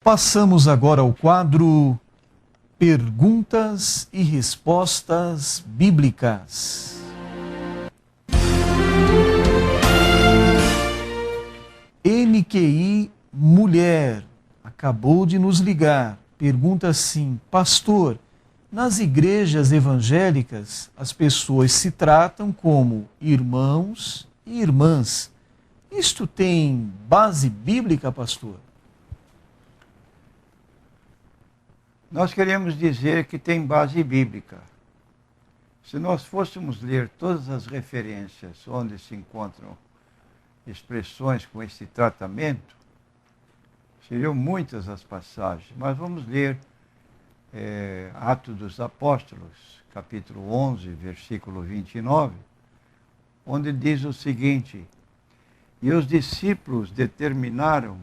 Passamos agora ao quadro Perguntas e Respostas Bíblicas. NQI Mulher acabou de nos ligar. Pergunta assim: pastor, nas igrejas evangélicas as pessoas se tratam como irmãos e irmãs. Isto tem base bíblica, pastor? Nós queremos dizer que tem base bíblica. Se nós fôssemos ler todas as referências onde se encontram expressões com esse tratamento, seriam muitas as passagens, mas vamos ler Atos dos Apóstolos, capítulo 11, versículo 29, onde diz o seguinte: e os discípulos determinaram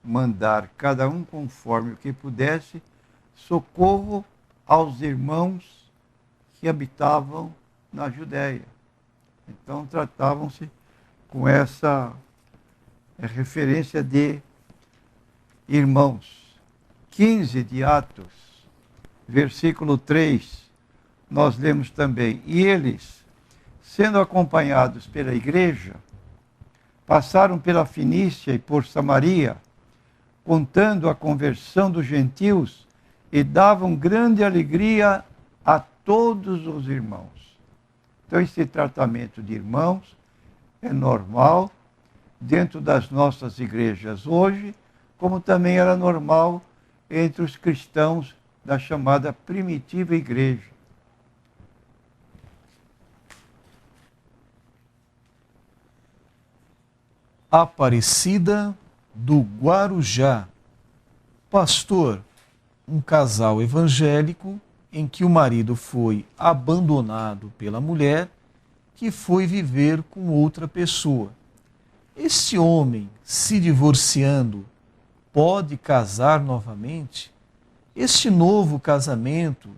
mandar cada um conforme o que pudesse socorro aos irmãos que habitavam na Judéia. Então tratavam-se com essa referência de irmãos. 15 de Atos, versículo 3, nós lemos também: e eles, sendo acompanhados pela igreja, passaram pela Fenícia e por Samaria, contando a conversão dos gentios, e davam grande alegria a todos os irmãos. Então, esse tratamento de irmãos é normal dentro das nossas igrejas hoje, como também era normal entre os cristãos da chamada primitiva igreja. Aparecida do Guarujá. Pastor, um casal evangélico em que o marido foi abandonado pela mulher que foi viver com outra pessoa. Este homem, se divorciando, pode casar novamente? Este novo casamento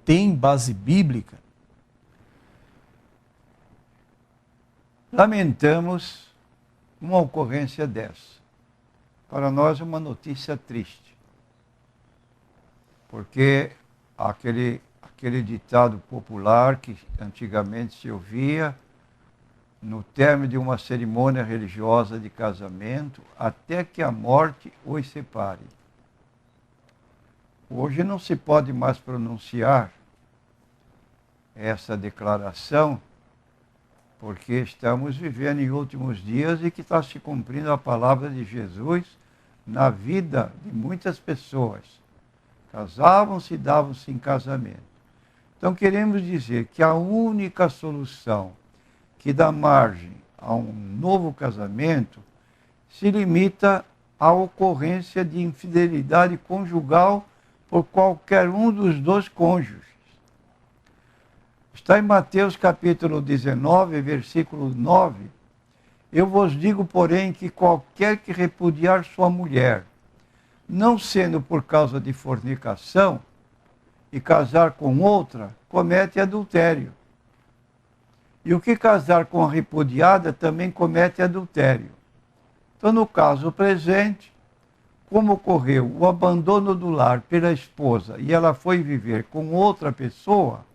tem base bíblica? Lamentamos uma ocorrência dessa. Para nós é uma notícia triste. Porque aquele ditado popular que antigamente se ouvia, no término de uma cerimônia religiosa de casamento, até que a morte os separe. Hoje não se pode mais pronunciar essa declaração, porque estamos vivendo em últimos dias e que está se cumprindo a palavra de Jesus na vida de muitas pessoas. Casavam-se e davam-se em casamento. Então queremos dizer que a única solução que dá margem a um novo casamento se limita à ocorrência de infidelidade conjugal por qualquer um dos dois cônjuges. Está em Mateus capítulo 19, versículo 9. Eu vos digo, porém, que qualquer que repudiar sua mulher, não sendo por causa de fornicação, e casar com outra, comete adultério. E o que casar com a repudiada também comete adultério. Então, no caso presente, como ocorreu o abandono do lar pela esposa e ela foi viver com outra pessoa,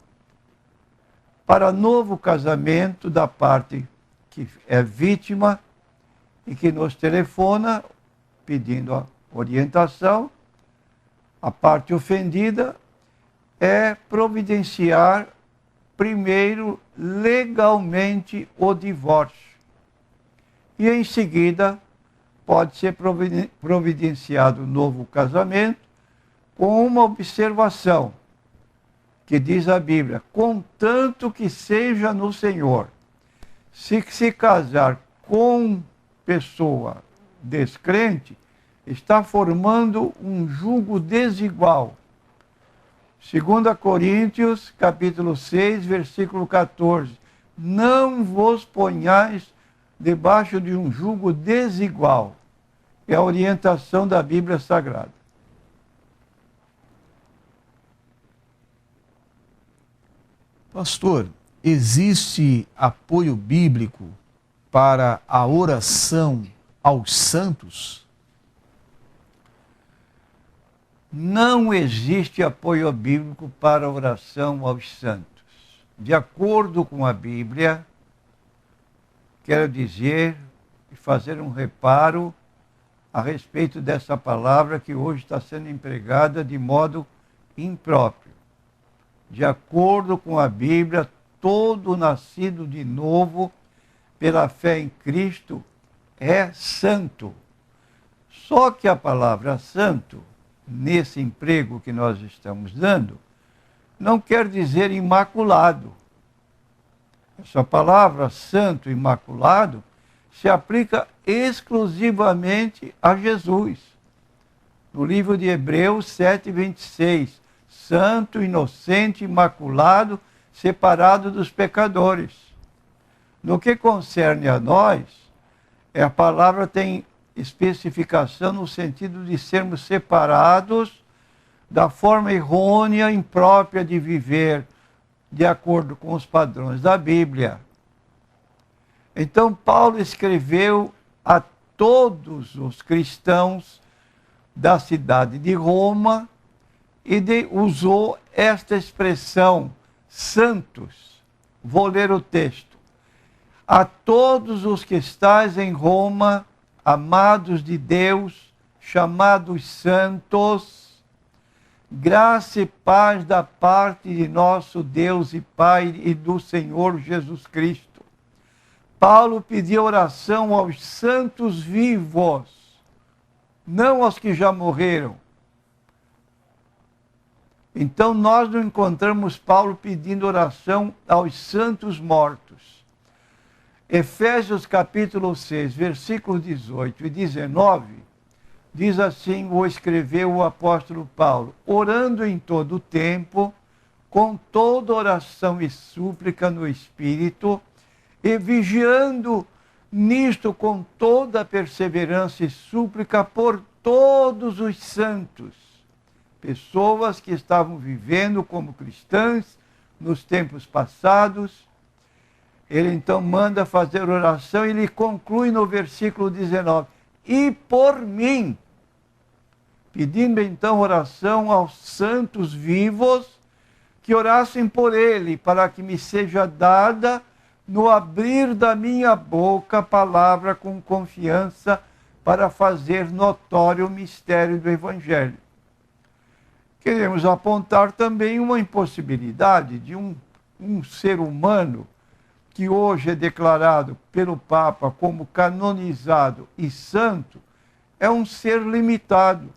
para novo casamento da parte que é vítima e que nos telefona pedindo a orientação, a parte ofendida é providenciar primeiro legalmente o divórcio. E em seguida pode ser providenciado um novo casamento com uma observação que diz a Bíblia: contanto que seja no Senhor. Se casar com pessoa descrente, está formando um jugo desigual. 2 Coríntios, capítulo 6, versículo 14. Não vos ponhais debaixo de um jugo desigual. É a orientação da Bíblia Sagrada. Pastor, existe apoio bíblico para a oração aos santos? Não existe apoio bíblico para a oração aos santos. De acordo com a Bíblia, quero dizer e fazer um reparo a respeito dessa palavra que hoje está sendo empregada de modo impróprio. De acordo com a Bíblia, todo nascido de novo pela fé em Cristo é santo. Só que a palavra santo, nesse emprego que nós estamos dando, não quer dizer imaculado. Essa palavra santo, imaculado, se aplica exclusivamente a Jesus. No livro de Hebreus 7:26, santo, inocente, imaculado, separado dos pecadores. No que concerne a nós, a palavra tem especificação no sentido de sermos separados da forma errônea, imprópria de viver de acordo com os padrões da Bíblia. Então, Paulo escreveu a todos os cristãos da cidade de Roma e usou esta expressão, santos. Vou ler o texto. A todos os que estáis em Roma, amados de Deus, chamados santos, graça e paz da parte de nosso Deus e Pai e do Senhor Jesus Cristo. Paulo pediu oração aos santos vivos, não aos que já morreram. Então nós não encontramos Paulo pedindo oração aos santos mortos. Efésios capítulo 6, versículos 18 e 19, diz assim, o escreveu o apóstolo Paulo, orando em todo o tempo, com toda oração e súplica no Espírito, e vigiando nisto com toda perseverança e súplica por todos os santos, pessoas que estavam vivendo como cristãs nos tempos passados. Ele então manda fazer oração e ele conclui no versículo 19, e por mim, pedindo então oração aos santos vivos, que orassem por ele, para que me seja dada no abrir da minha boca palavra com confiança para fazer notório o mistério do Evangelho. Queremos apontar também uma impossibilidade de um ser humano que hoje é declarado pelo Papa como canonizado e santo, é um ser limitado,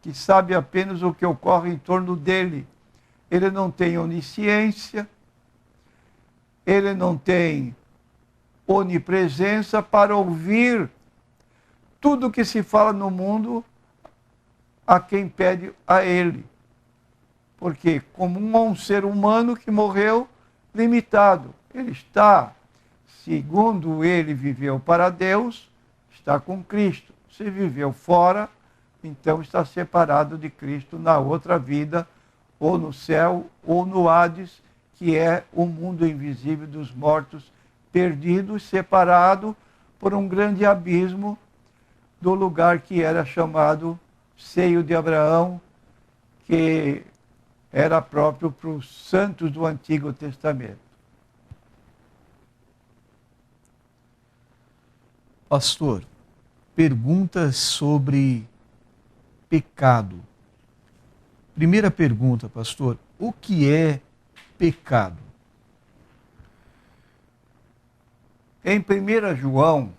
que sabe apenas o que ocorre em torno dele. Ele não tem onisciência, ele não tem onipresença para ouvir tudo o que se fala no mundo a quem pede a ele. Porque como um ser humano que morreu limitado, ele está, segundo ele viveu para Deus, está com Cristo. Se viveu fora, então está separado de Cristo na outra vida, ou no céu, ou no Hades, que é o mundo invisível dos mortos perdidos, separado por um grande abismo do lugar que era chamado seio de Abraão, que era próprio para os santos do Antigo Testamento. Pastor, perguntas sobre pecado. Primeira pergunta, pastor, o que é pecado? Em 1 João,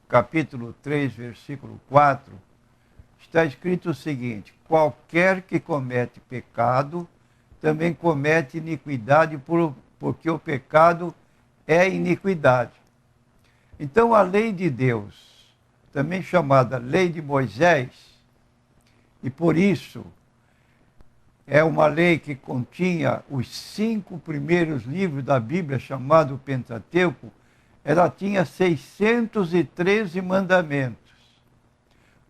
capítulo 3, versículo 4, está escrito o seguinte, qualquer que comete pecado, também comete iniquidade, porque o pecado é iniquidade. Então a lei de Deus, também chamada lei de Moisés, e por isso é uma lei que continha os 5 primeiros livros da Bíblia, chamado Pentateuco, ela tinha 613 mandamentos.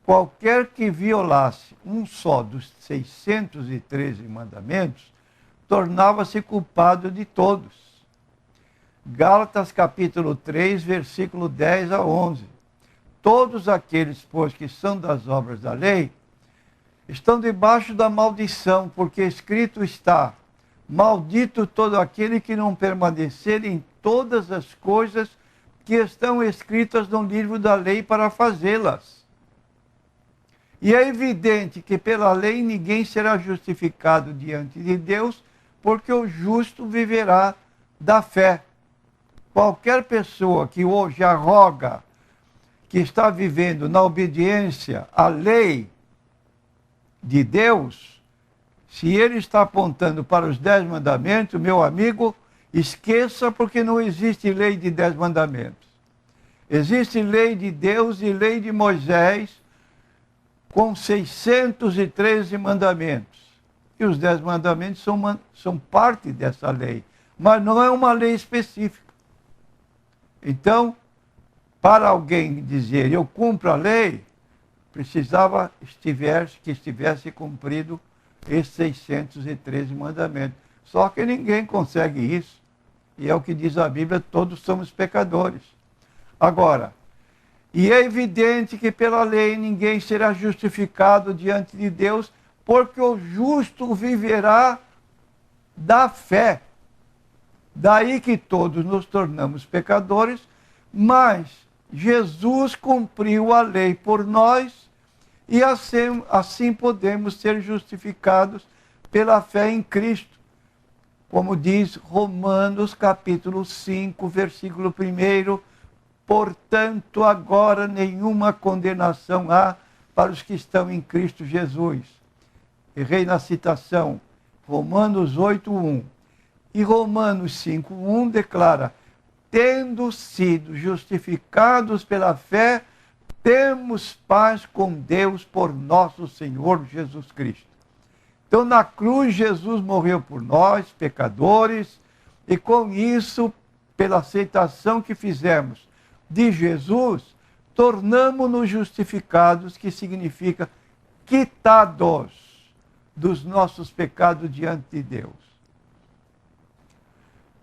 Qualquer que violasse um só dos 613 mandamentos, tornava-se culpado de todos. Gálatas capítulo 3, versículo 10 a 11. Todos aqueles, pois, que são das obras da lei, estão debaixo da maldição, porque escrito está: maldito todo aquele que não permanecer em todas as coisas que estão escritas no livro da lei para fazê-las. E é evidente que pela lei ninguém será justificado diante de Deus, porque o justo viverá da fé. Qualquer pessoa que hoje arroga que está vivendo na obediência à lei de Deus, se ele está apontando para os 10 mandamentos, meu amigo, esqueça, porque não existe lei de 10 mandamentos. Existe lei de Deus e lei de Moisés, com 613 mandamentos. E os 10 mandamentos são parte dessa lei, mas não é uma lei específica. Então, para alguém dizer eu cumpro a lei, precisava que estivesse cumprido esses 613 mandamentos. Só que ninguém consegue isso. E é o que diz a Bíblia, todos somos pecadores. Agora, e é evidente que pela lei ninguém será justificado diante de Deus, porque o justo viverá da fé. Daí que todos nos tornamos pecadores, mas Jesus cumpriu a lei por nós e assim podemos ser justificados pela fé em Cristo. Como diz Romanos capítulo 5, versículo 1, portanto agora nenhuma condenação há para os que estão em Cristo Jesus. Errei na citação, Romanos 8:1. E Romanos 5:1 declara: tendo sido justificados pela fé, temos paz com Deus por nosso Senhor Jesus Cristo. Então, na cruz, Jesus morreu por nós, pecadores, e com isso, pela aceitação que fizemos de Jesus, tornamo-nos justificados, que significa quitados dos nossos pecados diante de Deus.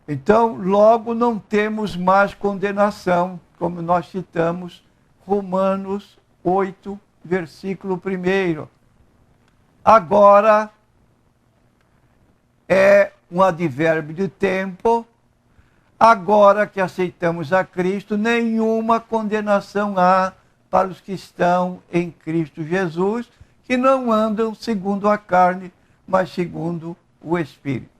Então, logo não temos mais condenação, como nós citamos Romanos 8, versículo 1. Agora é um advérbio de tempo. Agora que aceitamos a Cristo, nenhuma condenação há para os que estão em Cristo Jesus, que não andam segundo a carne, mas segundo o Espírito.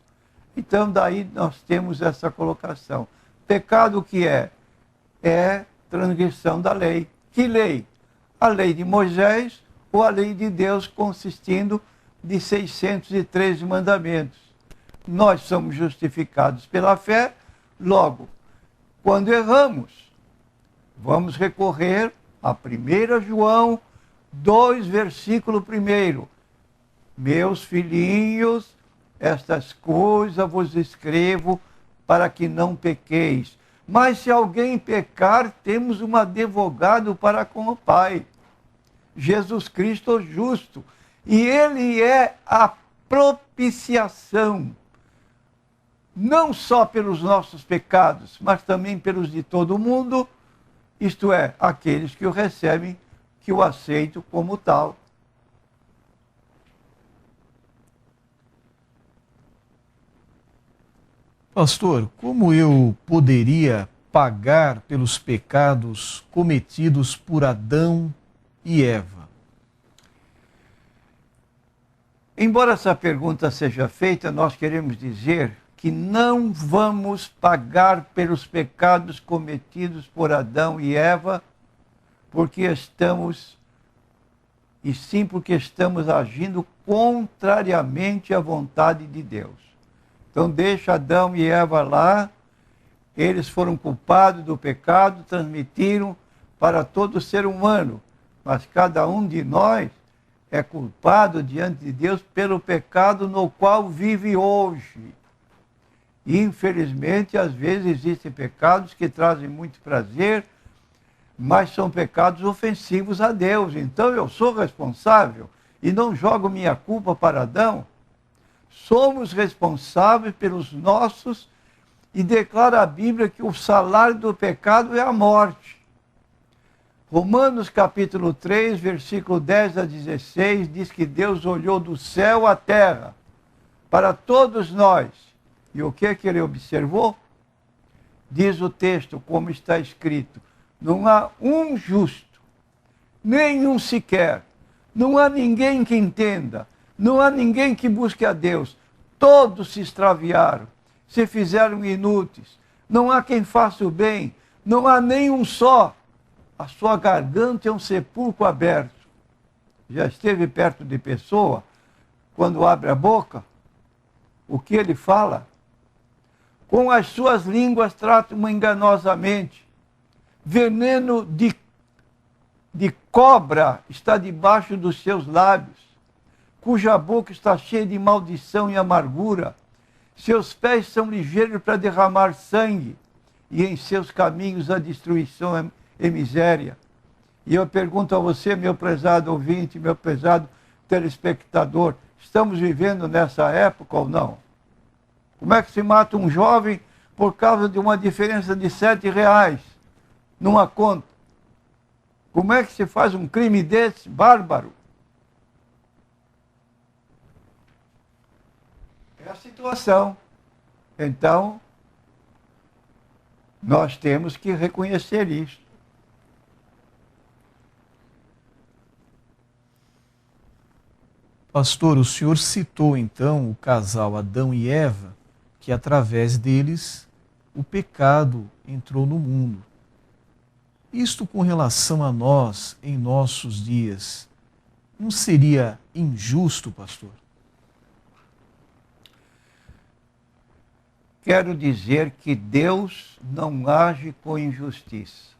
Então, daí nós temos essa colocação. Pecado o que é? É transgressão da lei. Que lei? A lei de Moisés ou a lei de Deus, consistindo de 613 mandamentos. Nós somos justificados pela fé, logo, quando erramos, vamos recorrer a 1 João 2, versículo 1. Meus filhinhos, estas coisas vos escrevo para que não pequeis. Mas se alguém pecar, temos um advogado para com o Pai, Jesus Cristo justo. E Ele é a propiciação, não só pelos nossos pecados, mas também pelos de todo o mundo, isto é, aqueles que o recebem, que o aceitam como tal. Pastor, como eu poderia pagar pelos pecados cometidos por Adão e Eva? Embora essa pergunta seja feita, nós queremos dizer que não vamos pagar pelos pecados cometidos por Adão e Eva, porque estamos agindo contrariamente à vontade de Deus. Então deixa Adão e Eva lá, eles foram culpados do pecado, transmitiram para todo ser humano, mas cada um de nós é culpado diante de Deus pelo pecado no qual vive hoje. E, infelizmente, às vezes existem pecados que trazem muito prazer, mas são pecados ofensivos a Deus. Então eu sou responsável e não jogo minha culpa para Adão. Somos responsáveis pelos nossos, e declara a Bíblia que o salário do pecado é a morte. Romanos capítulo 3, versículo 10 a 16, diz que Deus olhou do céu à terra para todos nós. E o que é que ele observou? Diz o texto, como está escrito, não há um justo, nenhum sequer, não há ninguém que entenda, não há ninguém que busque a Deus. Todos se extraviaram, se fizeram inúteis, não há quem faça o bem, não há nenhum só. A sua garganta é um sepulcro aberto. Já esteve perto de pessoa, quando abre a boca, o que ele fala? Com as suas línguas tratam enganosamente. Veneno de cobra está debaixo dos seus lábios, cuja boca está cheia de maldição e amargura. Seus pés são ligeiros para derramar sangue, e em seus caminhos a destruição e miséria. E eu pergunto a você, meu prezado ouvinte, meu prezado telespectador, estamos vivendo nessa época ou não? Como é que se mata um jovem por causa de uma diferença de R$7 numa conta? Como é que se faz um crime desse, bárbaro? É a situação. Então, nós temos que reconhecer isso. Pastor, o senhor citou então o casal Adão e Eva, que através deles o pecado entrou no mundo. Isto com relação a nós em nossos dias, não seria injusto, pastor? Quero dizer que Deus não age com injustiça.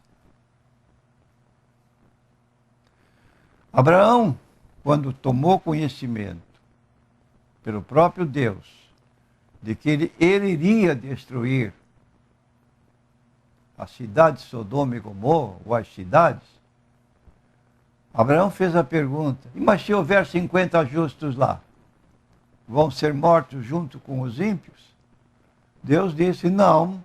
Abraão, quando tomou conhecimento pelo próprio Deus de que ele iria destruir a cidade de Sodoma e Gomorra, ou as cidades, Abraão fez a pergunta, mas se houver 50 justos lá, vão ser mortos junto com os ímpios? Deus disse, não,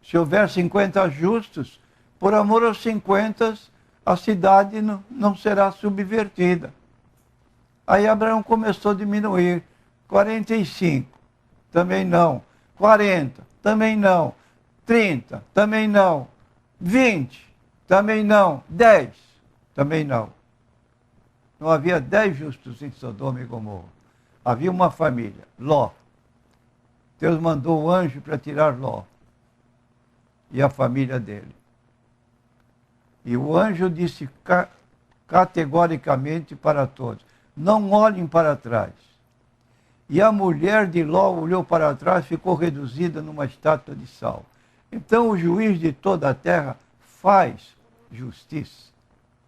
se houver 50 justos, por amor aos 50, a cidade não será subvertida. Aí Abraão começou a diminuir. 45, também não. 40, também não. 30, também não. 20, também não. 10, também não. Não havia 10 justos em Sodoma e Gomorra. Havia uma família, Ló. Deus mandou o anjo para tirar Ló e a família dele. E o anjo disse categoricamente para todos, não olhem para trás. E a mulher de Ló olhou para trás, ficou reduzida numa estátua de sal. Então o juiz de toda a terra faz justiça.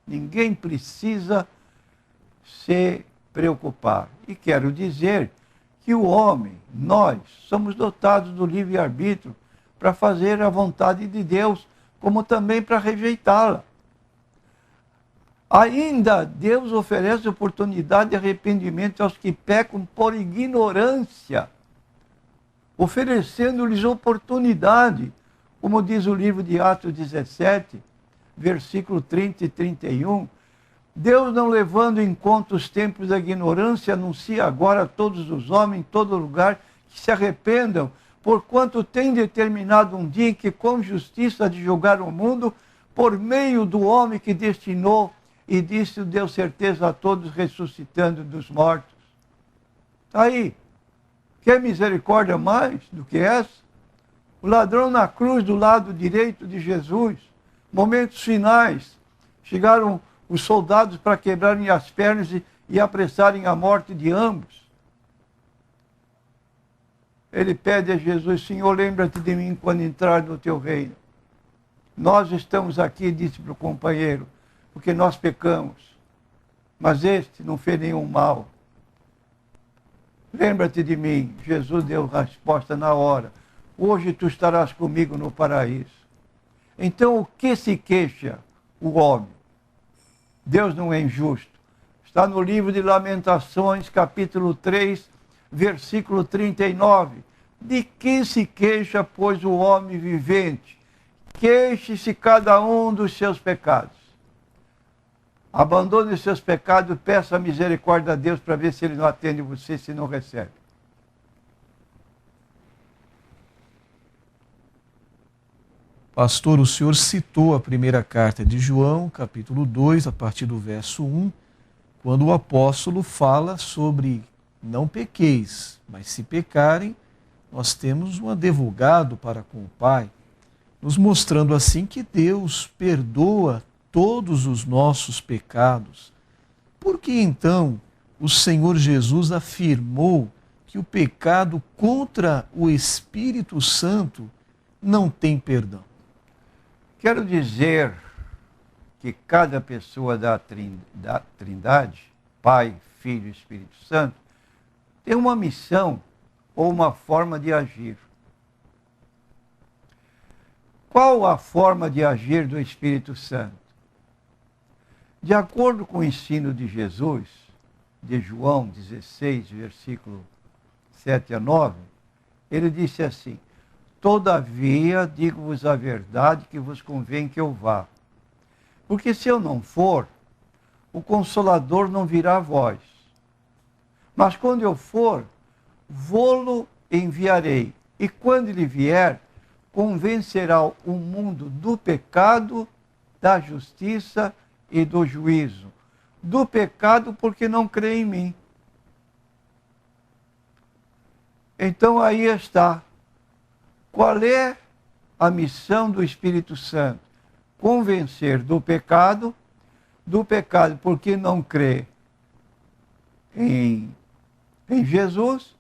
Ninguém precisa se preocupar. E quero dizer que o homem, nós, somos dotados do livre-arbítrio para fazer a vontade de Deus, como também para rejeitá-la. Ainda Deus oferece oportunidade de arrependimento aos que pecam por ignorância, oferecendo-lhes oportunidade, como diz o livro de Atos 17, versículo 30 e 31. Deus, não levando em conta os tempos da ignorância, anuncia agora a todos os homens, em todo lugar, que se arrependam, porquanto tem determinado um dia em que com justiça há de julgar o mundo, por meio do homem que destinou, e disse, deu certeza a todos, ressuscitando dos mortos. Está aí. Quer misericórdia mais do que essa? O ladrão na cruz do lado direito de Jesus. Momentos finais. Chegaram os soldados para quebrarem as pernas e apressarem a morte de ambos. Ele pede a Jesus, Senhor, lembra-te de mim quando entrar no teu reino. Nós estamos aqui, disse para o companheiro, porque nós pecamos, mas este não fez nenhum mal. Lembra-te de mim. Jesus deu a resposta na hora. Hoje tu estarás comigo no paraíso. Então, o que se queixa o homem? Deus não é injusto. Está no livro de Lamentações, capítulo 3, versículo 39. De que se queixa, pois, o homem vivente? Queixe-se cada um dos seus pecados. Abandone os seus pecados, peça a misericórdia a Deus para ver se Ele não atende você, se não recebe. Pastor, o senhor citou a primeira carta de João, capítulo 2, a partir do verso 1, quando o apóstolo fala sobre não pequeis, mas se pecarem, nós temos um advogado para com o Pai, nos mostrando assim que Deus perdoa todos os nossos pecados. Por que então o Senhor Jesus afirmou que o pecado contra o Espírito Santo não tem perdão? Quero dizer que cada pessoa da Trindade, Pai, Filho e Espírito Santo, tem uma missão ou uma forma de agir. Qual a forma de agir do Espírito Santo? De acordo com o ensino de Jesus, de João 16, versículo 7 a 9, ele disse assim: todavia, digo-vos a verdade, que vos convém que eu vá. Porque se eu não for, o Consolador não virá a vós. Mas quando eu for, vô-lo enviarei. E quando ele vier, convencerá o mundo do pecado, da justiça e do juízo. Do pecado porque não crê em mim. Então aí está. Qual é a missão do Espírito Santo? Convencer do pecado porque não crê em Jesus.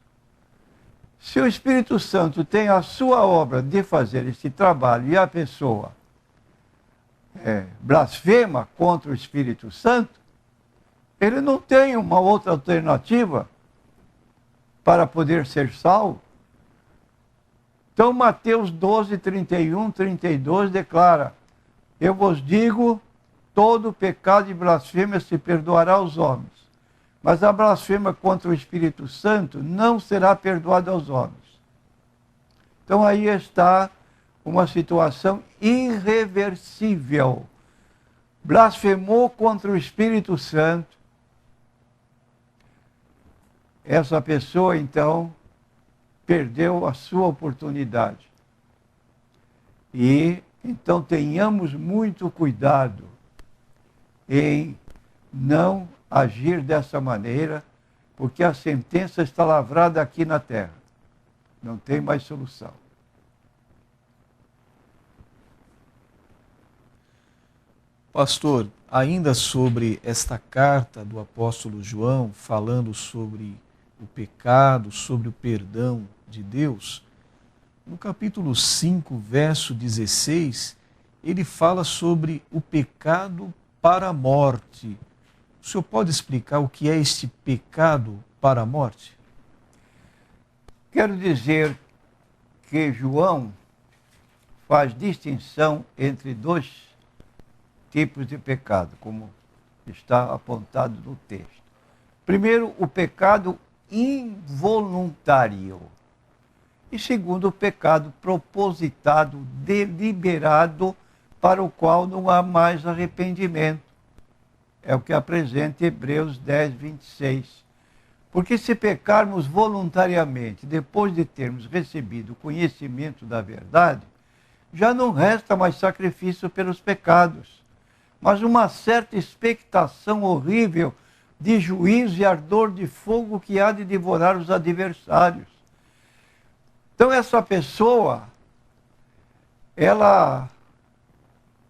Se o Espírito Santo tem a sua obra de fazer esse trabalho e a pessoa blasfema contra o Espírito Santo, ele não tem uma outra alternativa para poder ser salvo. Então, Mateus 12, 31, 32 declara: eu vos digo, todo pecado e blasfêmia se perdoará aos homens, mas a blasfêmia contra o Espírito Santo não será perdoada aos homens. Então, aí está uma situação irreversível. Blasfemou contra o Espírito Santo. Essa pessoa, então, perdeu a sua oportunidade. E, então, tenhamos muito cuidado em não agir dessa maneira, porque a sentença está lavrada aqui na terra. Não tem mais solução. Pastor, ainda sobre esta carta do apóstolo João, falando sobre o pecado, sobre o perdão de Deus, no capítulo 5, verso 16, ele fala sobre o pecado para a morte. O senhor pode explicar o que é este pecado para a morte? Quero dizer que João faz distinção entre dois tipos de pecado, como está apontado no texto. Primeiro, o pecado involuntário. E segundo, o pecado propositado, deliberado, para o qual não há mais arrependimento. É o que apresenta Hebreus 10, 26. Porque se pecarmos voluntariamente, depois de termos recebido o conhecimento da verdade, já não resta mais sacrifício pelos pecados, mas uma certa expectação horrível de juízo e ardor de fogo que há de devorar os adversários. Então essa pessoa, ela,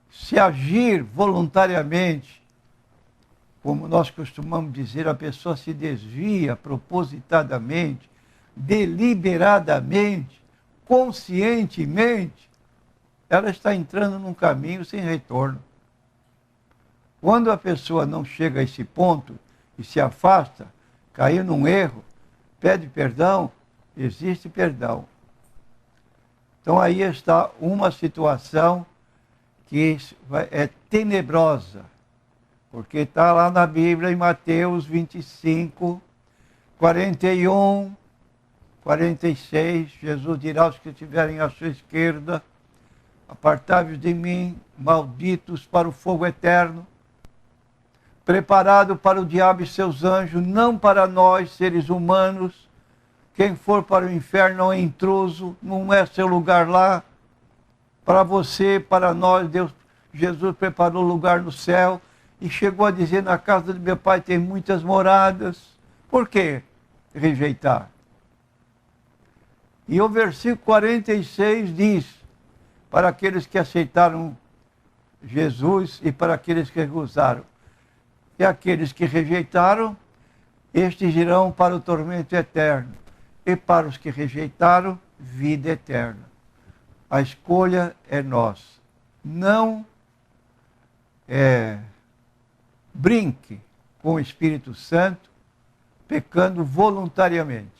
se agir voluntariamente, como nós costumamos dizer, a pessoa se desvia propositadamente, deliberadamente, conscientemente, ela está entrando num caminho sem retorno. Quando a pessoa não chega a esse ponto e se afasta, caiu num erro, pede perdão, existe perdão. Então aí está uma situação que é tenebrosa, porque está lá na Bíblia, em Mateus 25, 41, 46, Jesus dirá aos que estiverem à sua esquerda: apartai-vos de mim, malditos, para o fogo eterno, preparado para o diabo e seus anjos, não para nós, seres humanos. Quem for para o inferno é intruso, não é seu lugar lá. Para você, para nós, Jesus preparou lugar no céu e chegou a dizer: na casa de meu pai tem muitas moradas. Por que rejeitar? E o versículo 46 diz: para aqueles que aceitaram Jesus e para aqueles que recusaram. E aqueles que rejeitaram, estes irão para o tormento eterno. E para os que rejeitaram, vida eterna. A escolha é nossa. Não brinque com o Espírito Santo, pecando voluntariamente.